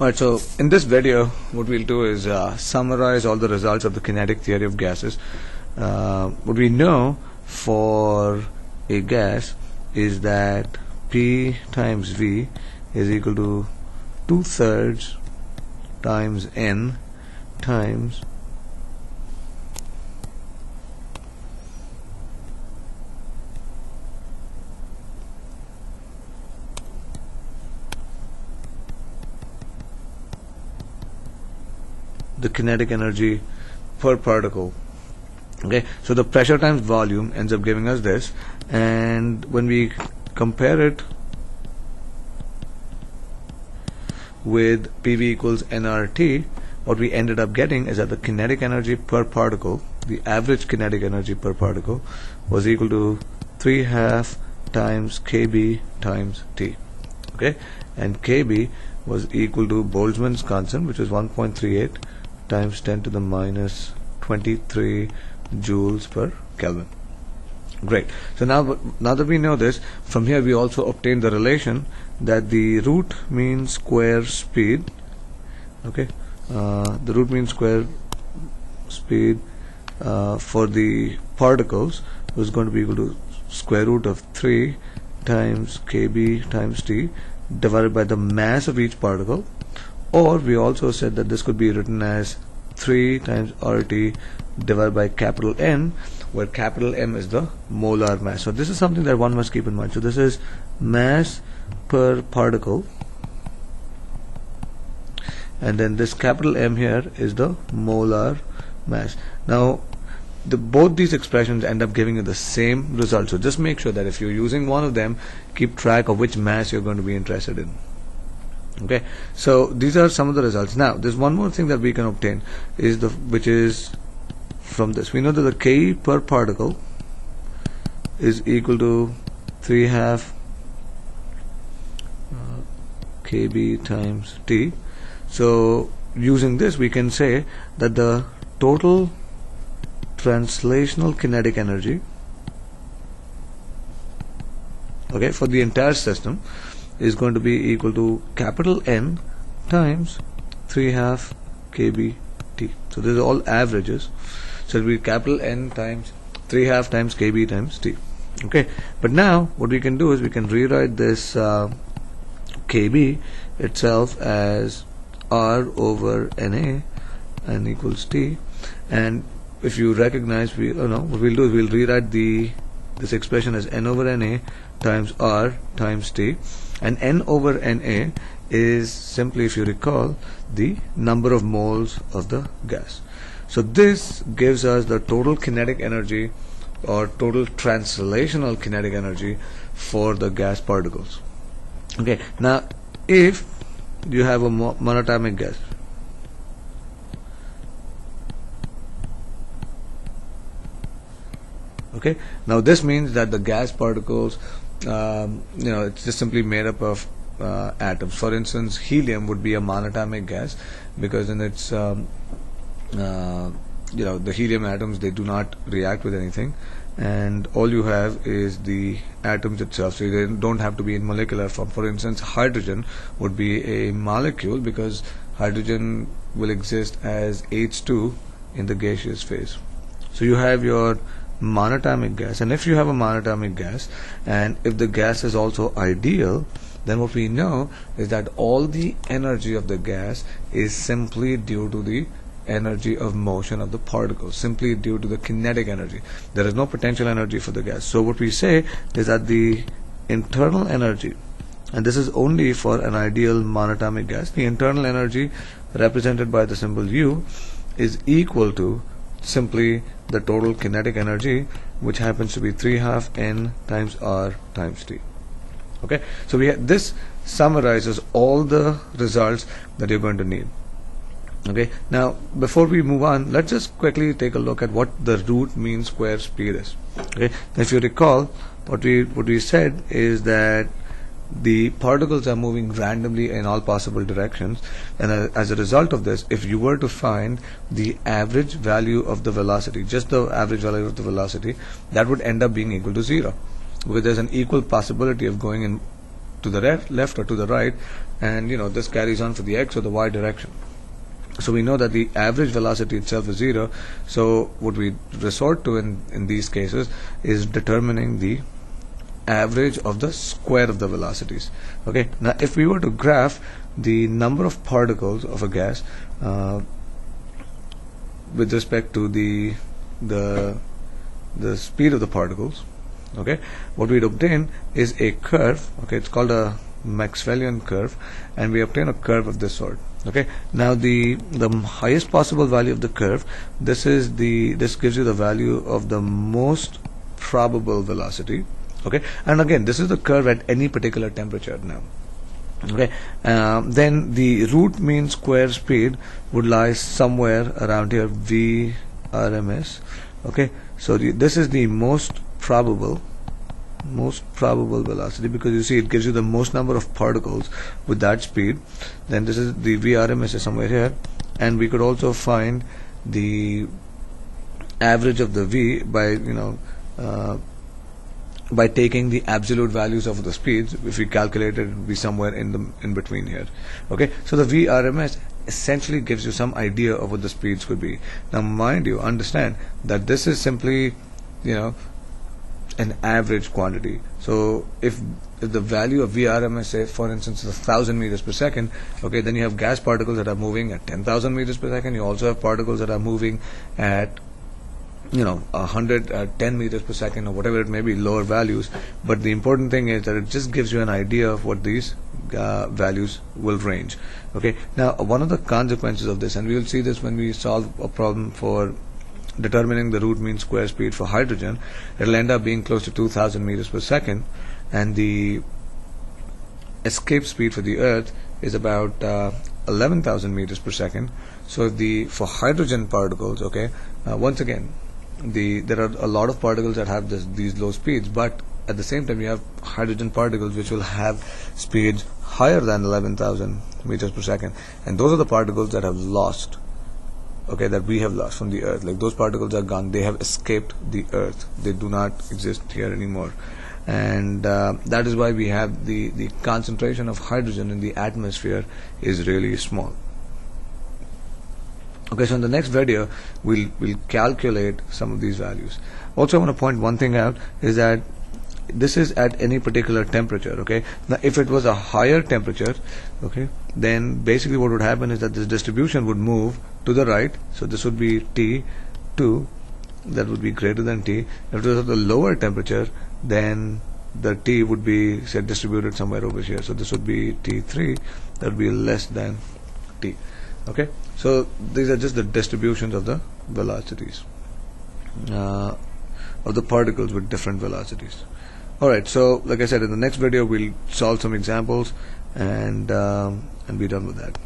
Alright, so in this video what we'll do is summarize all the results of the kinetic theory of gases. What we know for a gas is that P times V is equal to 2/3 times N times the kinetic energy per particle. Okay, so the pressure times volume ends up giving us this, and when we compare it with PV equals nRT, what we ended up getting is that the kinetic energy per particle, the average kinetic energy per particle, was equal to 3/2 times kb times T. Okay, and kb was equal to Boltzmann's constant, which is 1.38 times 10 to the minus 23 joules per Kelvin. Great. So now that we know this, from here we also obtain the relation that the root mean square speed, okay, the root mean square speed for the particles was going to be equal to square root of 3 times kb times T divided by the mass of each particle, or we also said that this could be written as 3 times RT divided by capital N, where capital M is the molar mass. So this is something that one must keep in mind. So this is mass per particle, and then this capital M here is the molar mass. Now both these expressions end up giving you the same result, so just make sure that if you're using one of them, keep track of which mass you're going to be interested in. Okay, so these are some of the results. Now there's one more thing that we can obtain, which is from this. We know that the K per particle is equal to 3/2 kb times T. So using this we can say that the total translational kinetic energy, okay, for the entire system is going to be equal to capital N times 3/2 kb T. So these are all averages, so it will be capital N times 3/2 times kb times T. Okay, but now what we can do is we can rewrite this kb itself as R over NA and equals T, and if you recognize, what we'll do is we'll rewrite this expression as N over NA times R times T, and N over NA is simply, if you recall, the number of moles of the gas. So this gives us the total kinetic energy or total translational kinetic energy for the gas particles. Okay, now if you have a monatomic gas, okay, now this means that the gas particles, it's just simply made up of atoms. For instance, helium would be a monatomic gas because in its the helium atoms, they do not react with anything, and all you have is the atoms itself, so they don't have to be in molecular form. For instance, hydrogen would be a molecule because hydrogen will exist as H2 in the gaseous phase. So you have your monatomic gas, and if you have a monatomic gas and if the gas is also ideal, then what we know is that all the energy of the gas is simply due to the energy of motion of the particles, simply due to the kinetic energy. There is no potential energy for the gas. So what we say is that the internal energy, and this is only for an ideal monatomic gas, the internal energy represented by the symbol U is equal to simply the total kinetic energy, which happens to be 3/2 N times R times T. Okay, so this summarizes all the results that you're going to need. Okay, now before we move on, let's just quickly take a look at what the root mean square speed is. Okay, if you recall, what we said is that the particles are moving randomly in all possible directions, and as a result of this, if you were to find the average value of the velocity, just the average value of the velocity, that would end up being equal to 0, because there's an equal possibility of going in to the left or to the right, and this carries on for the x or the y direction. So we know that the average velocity itself is 0. So what we resort to in these cases is determining the average of the square of the velocities. Okay, now if we were to graph the number of particles of a gas with respect to the speed of the particles, okay, what we'd obtain is a curve. Okay, it's called a Maxwellian curve, and we obtain a curve of this sort. Okay, now the highest possible value of the curve, this gives you the value of the most probable velocity. Okay, and again, this is the curve at any particular temperature now. Okay, then the root mean square speed would lie somewhere around here, V RMS. Okay, so this is the most probable velocity, because you see it gives you the most number of particles with that speed. Then this is the VRMS is somewhere here, and we could also find the average of the V by taking the absolute values of the speeds. If we calculate it, it would be somewhere in between here. Okay, so the VRMS essentially gives you some idea of what the speeds could be. Now mind you, understand that this is simply an average quantity. So if the value of VRMS, say for instance, is 1000 meters per second, okay, then you have gas particles that are moving at 10,000 meters per second. You also have particles that are moving at 110 meters per second, or whatever it may be, lower values. But the important thing is that it just gives you an idea of what these values will range. Okay, now one of the consequences of this, and we will see this when we solve a problem for determining the root mean square speed for hydrogen, it will end up being close to 2000 meters per second, and the escape speed for the earth is about 11,000 meters per second. So for hydrogen particles, okay, once again, there are a lot of particles that have these low speeds, but at the same time you have hydrogen particles which will have speeds higher than 11,000 meters per second, and those are the particles that have lost, okay, that we have lost from the earth. Like, those particles are gone, they have escaped the earth, they do not exist here anymore. And that is why we have the concentration of hydrogen in the atmosphere is really small. Okay, so in the next video we'll calculate some of these values. Also, I want to point one thing out, is that this is at any particular temperature. Okay, now if it was a higher temperature, okay, then basically what would happen is that this distribution would move to the right. So this would be T2, that would be greater than T. If it was at a lower temperature, then the T would be, say, distributed somewhere over here. So this would be T3, that would be less than T. Okay, so these are just the distributions of the velocities of the particles with different velocities. Alright, so like I said, in the next video we'll solve some examples and be done with that.